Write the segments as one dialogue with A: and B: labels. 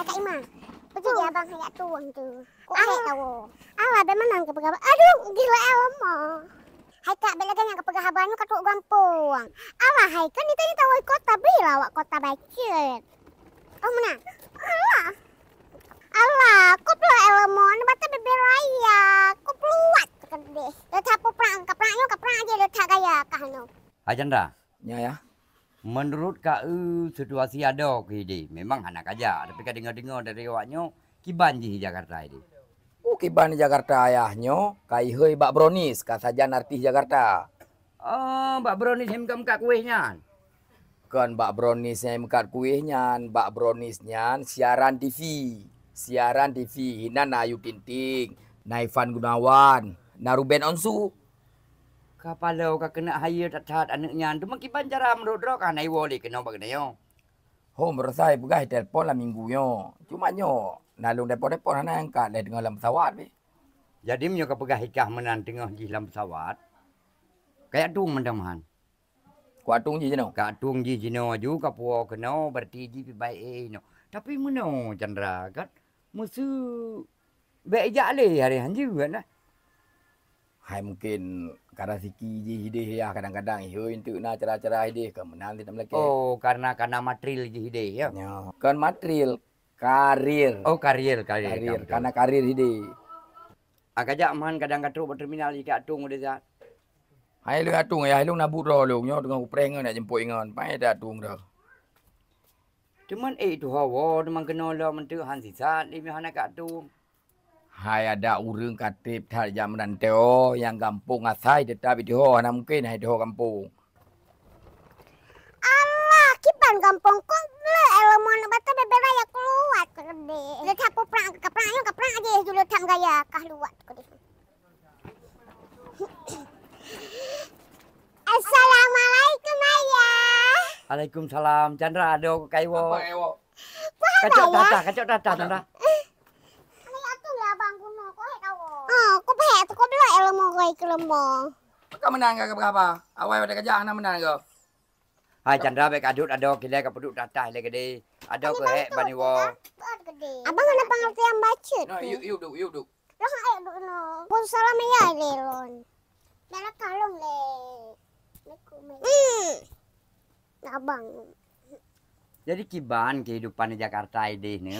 A: Hai Kak Ima. Betul ya abang kayak tuang tuh. Kok kayak tahu. Alah bemenang ke pegawai. Aduh gila elmo. Hai Kak belagan yang ke pegawai katuk gampang. Alah hai kan itu tahu kota bila awak kota bacet. Oh mana? Alah kok pula elmo bata beberaya. Kok peluat kede. Lo tapu perang keperangnya keperang aja lo tak gaya kahno.
B: Hai Chandra.
C: Ya.
B: Menurut KU situasi ada ke ini memang anak aja. Tapi kan dengar-dengar dari awaknya kiban di Jakarta ini.
C: Kiban di Jakarta ayahnya kai heuy bak bronis ka sajan artis Jakarta.
B: Oh, Mbak Brownies hemkam kak kuehnya.
C: Kan bak bronisnya mekat kuihnya, bak bronisnya siaran TV. Siaran TV hinan na Ayu Tinting, na Ivan Gunawan, na Ruben Onsu.
B: Kapalau ka kena hire tat anaknya. Tu makiban cara menurut kan ai woli kena bagna yo.
C: Ho merasai pegai telpon lah minggunya. Cuma nyo nalung telpon-telpon ana angkat le dengan dalam pesawat be.
B: Jadi menyo ka pegah hikah menan tengah di dalam pesawat. Kayak tung mendaman.
C: Kuatung je no.
B: Ka tung ji jino ju ka puo kena berarti ji pi bae no. Tapi meno Chandra kan musuh be jale hari hanju kan.
C: Hai mungkin karena siki je hideh ya kadang-kadang heuy untuk na cara-cara hideh ke menang di dalam leke.
B: Oh, karena matril ji hide ya.
C: Ya, kan material karir.
B: Oh, karir.
C: Karena karir hideh.
B: Akajak man kadang katruk terminal ji ka tung udah zat.
C: Hai lu atung ya, lu nabut ro lu nyo dengan upreng nak jemput ingon. Pai dah atung dah.
B: Cuman tu hawa memang kena lah mentu han sisat di mana ka tung.
C: Hai ada urang katip thar jam nanteo yang kampung asai tetapi di ho ana mungkin hai di ho kampung.
A: Alah kiban kampung kok le elmo bata beberaya keluar kede. Lo tapu perang keperang aja dulu tam gaya kah luat kede. Assalamualaikum ayah.
B: Waalaikumsalam. Chandra ada ke kaiwo.
C: Apa ewo?
B: Kacok tata Chandra.
A: Oh, kok peh tu kok bela elmo koi kelemo.
C: Kau menang ke berapa? Awal pada kerja ana menang ke?
B: Hai Chandra baik adut ada kile ka peduk tata le gede. Ada ke hek bani wo.
A: Abang ada pengertian baca tu.
C: No, yuk duk.
A: Lo ayo duk no. Pun salam ya lelon. Dah tolong le. Abang.
B: Jadi kiban kehidupan di Jakarta ini ne.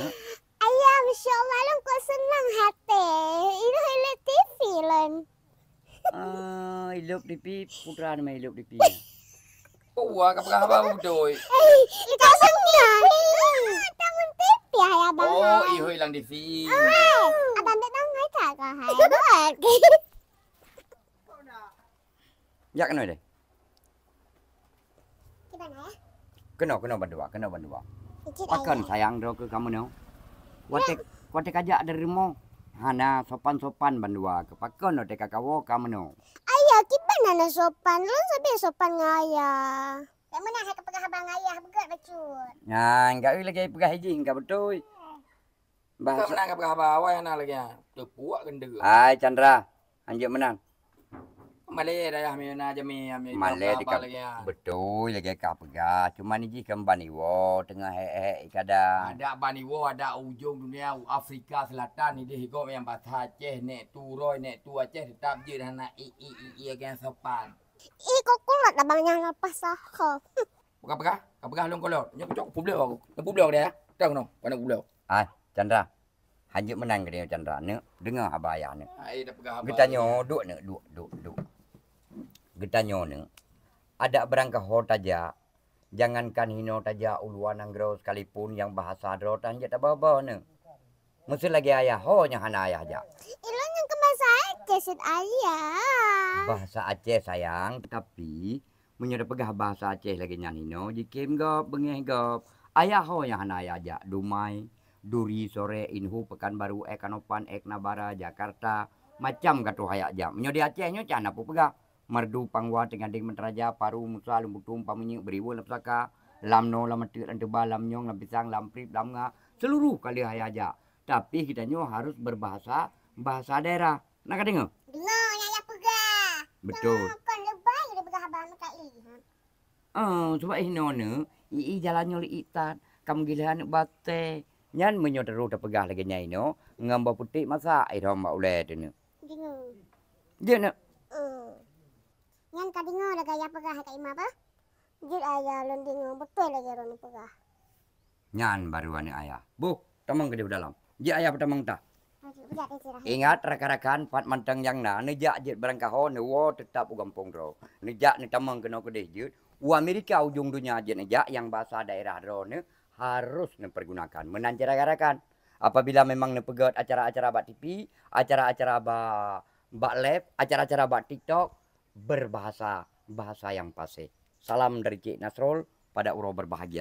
A: Ayah, Masya Allah, lo kok senang hati. Ini hele TV lan.
B: Hidup di pi putra nama hidup di pi.
C: Wah, ke berapa betul?
A: Kita senang. Tangan TV ya abang.
C: Oh, iho hilang TV.
A: Abang tak tahu ngai tak kah? Hebat.
B: Ya kena deh.
A: Gimana ya?
B: Kena bandua. Makan sayang do ke kamu no. Watek aja dari mo. Hana sopan bandua kepakan no teka kawo kamu no.
A: Ayah, gimana sopan? Lo sampai sopan ngaya. Yang mana saya kepegah abang ayah begat becut.
B: Nah, enggak lagi pegah hiji enggak betul.
C: Kau
B: Bahasa.
C: menang ke berapa? Awal ana lagi. Terpuak gende.
B: Hai Chandra, anjir menang.
C: Malay dah mina jami
B: Malay di betul lagi kah pegah. Cuma ni ji kembani wo tengah kadang.
C: Ada Baniwo, ada ujung dunia Afrika Selatan ni dia hikau yang bahasa Aceh, nek tu Roy, nek tu Aceh tetap je dah nak i yang sopan.
A: Kok kulat abangnya lepas sah.
C: Bukan long kolot. Nya cok publik aku. Publik dia. Tahu no, pada publik.
B: Hai Chandra. Hanjut menang ke dia Chandra ne. Dengar abaya ne.
C: Ai dah pegah abang.
B: Kita nyoduk ne, duk. Kita ne. Ada berangkah hot aja. Jangankan hino taja uluan anggro sekalipun yang bahasa dro tanjat ababa ne. Mesti lagi ayah ho nya hana ayah aja.
A: Ilo yang ke bahasa Aceh sit ayah.
B: Bahasa Aceh sayang, tapi menyudah pegah bahasa Aceh lagi nyanino jikim gop bengeh gop. Ayah ho nya hana ayah aja. Dumai, Duri sore inhu Pekanbaru Kanopan Nabara Jakarta macam katu hayak aja. Menyudah Aceh nyo cana pu pegah. Merdu pangwa dengan ding menteraja paru musa lumbutum pamunyi beribu lapsaka lamno lamatir anteba lamnyong lampisang lamprip lamnga seluruh kali aja. Tapi kita nyo harus berbahasa bahasa daerah. Nak dengar?
A: Dengar ayah pegah.
B: Betul.
A: Kan lebay dia pegah abang kali.
B: Sebab ini jalannya li itat. Kamu gila anak bate. Nyan menyoderu da pegah lagi nyai no. Ngamba putih masa iro mbak ule tu ni.
A: Dengar.
B: Dia nak
A: Nyan ka dengar lah gaya pegah ka ima apa? Jut ayah lon dengar betul lagi ron pegah.
B: nyan baru ani ayah. Bu, tamang ke di dalam. Dia ayah pertamang tak.
A: Aduh, budak dia cerah.
B: Ingat rakan-rakan pat mantang yang na nejak jet barang kahon ne wo tetap u kampung ro. Nejak ni tamang kena ke jet. U Amerika ujung dunia jet nejak yang bahasa daerah ro ne harus ne pergunakan. Menanjar rakan-rakan. Apabila memang ne pegat acara-acara bak TV, acara-acara bak live, acara-acara bak TikTok berbahasa bahasa yang fasih. Salam dari Cik Nasrul pada uro berbahagia.